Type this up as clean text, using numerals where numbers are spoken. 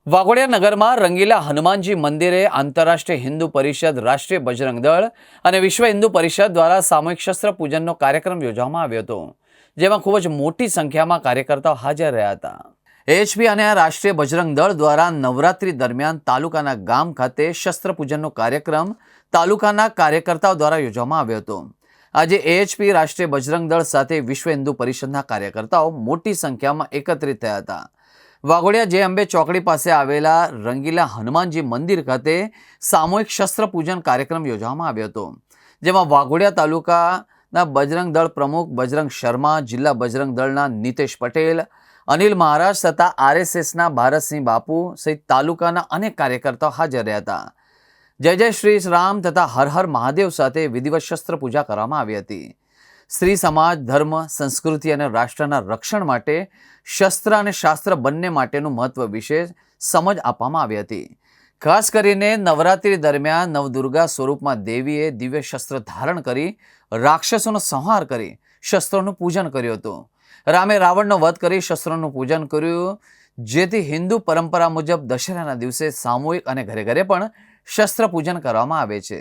વાઘોડિયા નગરમાં રંગીલા હનુમાનજી મંદિરે આંતરરાષ્ટ્રીય હિન્દુ પરિષદ, રાષ્ટ્રીય બજરંગ દળ અને વિશ્વ હિન્દુ પરિષદ દ્વારા સામૂહિક શસ્ત્ર પૂજનનો કાર્યક્રમ યોજવામાં આવ્યો હતો, જેમાં ખૂબ જ મોટી સંખ્યામાં કાર્યકર્તાઓ હાજર રહ્યા હતા. એએચપી અને રાષ્ટ્રીય બજરંગ દળ દ્વારા નવરાત્રી દરમિયાન તાલુકાના ગામ ખાતે શસ્ત્ર પૂજનનો કાર્યક્રમ તાલુકાના કાર્યકર્તાઓ દ્વારા યોજવામાં આવ્યો હતો. આજે એએચપી, રાષ્ટ્રીય બજરંગ દળ સાથે વિશ્વ હિન્દુ પરિષદના કાર્યકર્તાઓ મોટી સંખ્યામાં એકત્રિત થયા હતા. વાઘોડિયા જે અંબે ચોકડી પાસે આવેલા રંગીલા હનુમાનજી મંદિર ખાતે સામૂહિક શસ્ત્ર પૂજન કાર્યક્રમ યોજવામાં આવ્યો હતો, જેમાં વાઘોડિયા તાલુકાના બજરંગ દળ પ્રમુખ બજરંગ શર્મા, જિલ્લા બજરંગ દળના નીતેશ પટેલ, અનિલ મહારાજ તથા આરએસએસના ભારતસિંહ બાપુ સહિત તાલુકાના અનેક કાર્યકર્તાઓ હાજર રહ્યા હતા. જય જય શ્રી રામ તથા હર હર મહાદેવ સાથે વિધિવત શસ્ત્ર પૂજા કરવામાં આવી હતી. સ્ત્રી સમાજ, ધર્મ, સંસ્કૃતિ અને રાષ્ટ્રના રક્ષણ માટે શસ્ત્ર અને શાસ્ત્ર બંને માટેનું મહત્વ વિશે સમજ આપવામાં આવી હતી. ખાસ કરીને નવરાત્રી દરમિયાન નવદુર્ગા સ્વરૂપમાં દેવીએ દિવ્ય શસ્ત્ર ધારણ કરી રાક્ષસોનો સંહાર કરી શસ્ત્રોનું પૂજન કર્યું હતું. રામે રાવણનો વધ કરી શસ્ત્રોનું પૂજન કર્યું, જેથી હિન્દુ પરંપરા મુજબ દશેરાના દિવસે સામૂહિક અને ઘરે ઘરે પણ શસ્ત્ર પૂજન કરવામાં આવે છે.